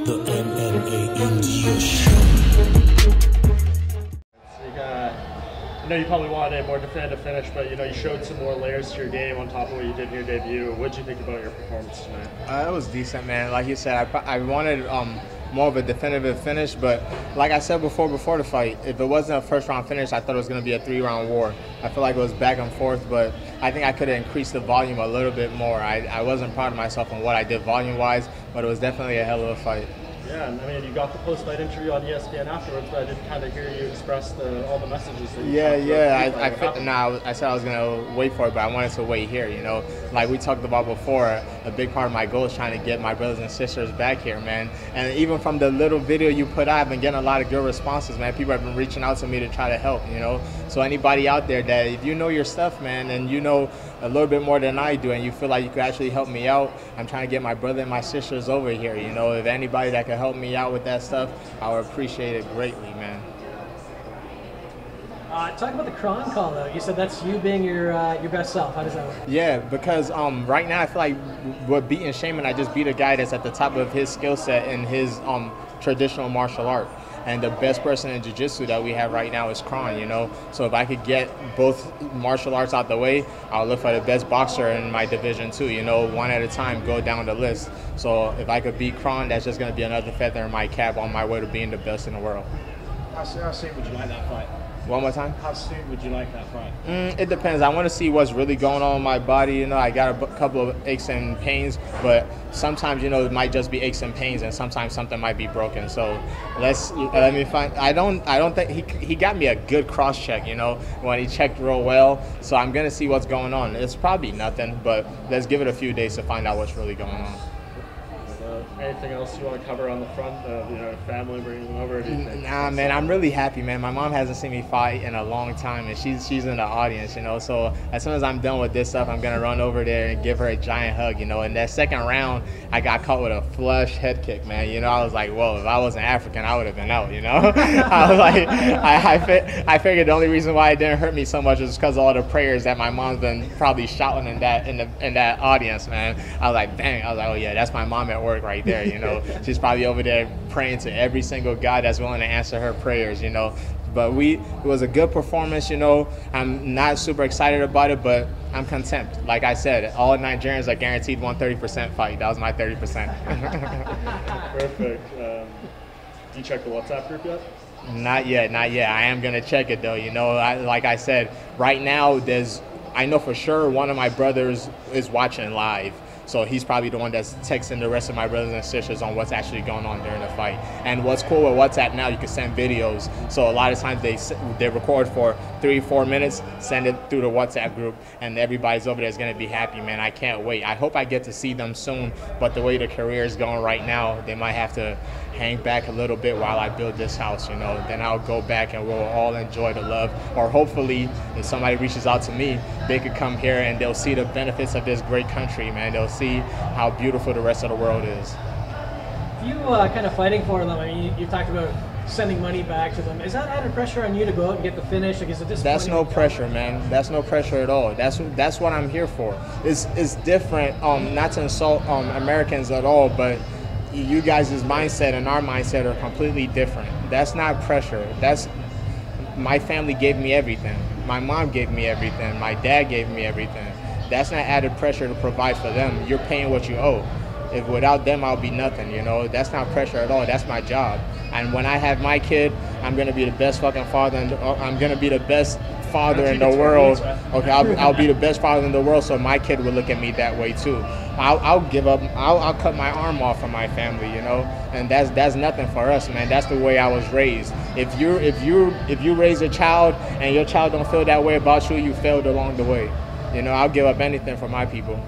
The MMA India Show. I know you probably wanted a more definitive finish, but you showed some more layers to your game on top of what you did in your debut. What did you think about your performance tonight? It was decent, man. Like you said, I wanted more of a definitive finish, but like I said before the fight, if it wasn't a first round finish, I thought it was going to be a 3-round war. I feel like it was back and forth, but I think I could have increased the volume a little bit more. I wasn't proud of myself on what I did volume-wise, but it was definitely a hell of a fight. Yeah, and I mean, you got the post-fight interview on ESPN afterwards, but I did kind of hear you express all the messages that you I said I was going to wait for it, but I wanted to wait here, Like we talked about before, a big part of my goal is trying to get my brothers and sisters back here, man. And even from the little video you put out, I've been getting a lot of good responses, man. People have been reaching out to me to try to help, So anybody out there that, if you know your stuff, man, and you know a little bit more than I do, and you feel like you could actually help me out, I'm trying to get my brother and my sisters over here, If anybody that could help me out with that stuff, I would appreciate it greatly, man. Talk about the Kron call, though. You said that's you being your best self. How does that work? Yeah, because right now I feel like with beating Sheymon, I just beat a guy that's at the top of his skill set in his traditional martial art. And the best person in jiu-jitsu that we have right now is Kron, So if I could get both martial arts out the way, I'll look for the best boxer in my division too, one at a time, go down the list. So if I could beat Kron, that's just going to be another feather in my cap on my way to being the best in the world. How soon would you like that fight? One more time? How soon would you like that fight? It depends. I want to see what's really going on in my body. I got a couple of aches and pains, but sometimes, it might just be aches and pains, and sometimes something might be broken. So let me find. I don't think he got me a good cross check, when he checked real well. So I'm gonna see what's going on. It's probably nothing, but let's give it a few days to find out what's really going on. Anything else you want to cover on the front of family bringing them over? Nah, man, I'm really happy, man. My mom hasn't seen me fight in a long time, and she's in the audience, So as soon as I'm done with this stuff, I'm gonna run over there and give her a giant hug, In that second round, I got caught with a flush head kick, man. I was like, whoa, if I wasn't African, I would have been out, I was like, I figured the only reason why it didn't hurt me so much was because of all the prayers that my mom's been probably shouting in that audience, man. I was like, dang. I was like, oh yeah, that's my mom at work right there. She's probably over there praying to every single guy that's willing to answer her prayers, But it was a good performance, I'm not super excited about it, but I'm content. Like I said, all Nigerians are guaranteed 130% fight. That was my 30%. Perfect. You check the WhatsApp group yet? Not yet. I am going to check it, though. Like I said, right now, I know for sure one of my brothers is watching live. So he's probably the one that's texting the rest of my brothers and sisters on what's actually going on during the fight. And what's cool with WhatsApp now, you can send videos. So a lot of times they record for 3-4 minutes, send it through the WhatsApp group, and everybody's over there is going to be happy, man. I can't wait. I hope I get to see them soon, but the way the career is going right now, they might have to hang back a little bit while I build this house, Then I'll go back and we'll all enjoy the love. Or hopefully, if somebody reaches out to me, they could come here and they'll see the benefits of this great country, man. They'll see how beautiful the rest of the world is. You kind of fighting for them. I mean, you talked about sending money back to them. Is that added pressure on you to go out and get the finish? Like, is it disappointing? That's no pressure, man. That's no pressure at all. That's what I'm here for. It's different. Not to insult Americans at all, but you guys' mindset and our mindset are completely different. That's not pressure. My family gave me everything. My mom gave me everything. My dad gave me everything. That's not added pressure to provide for them. You're paying what you owe. If without them, I'll be nothing, That's not pressure at all. That's my job. And when I have my kid, I'm going to be the best fucking father. I'm going to be the best father in the world. Okay, I'll be the best father in the world, so my kid will look at me that way too. I'll give up. I'll cut my arm off for my family, And that's nothing for us, man. That's the way I was raised. If you raise a child and your child don't feel that way about you, you failed along the way. I'll give up anything for my people.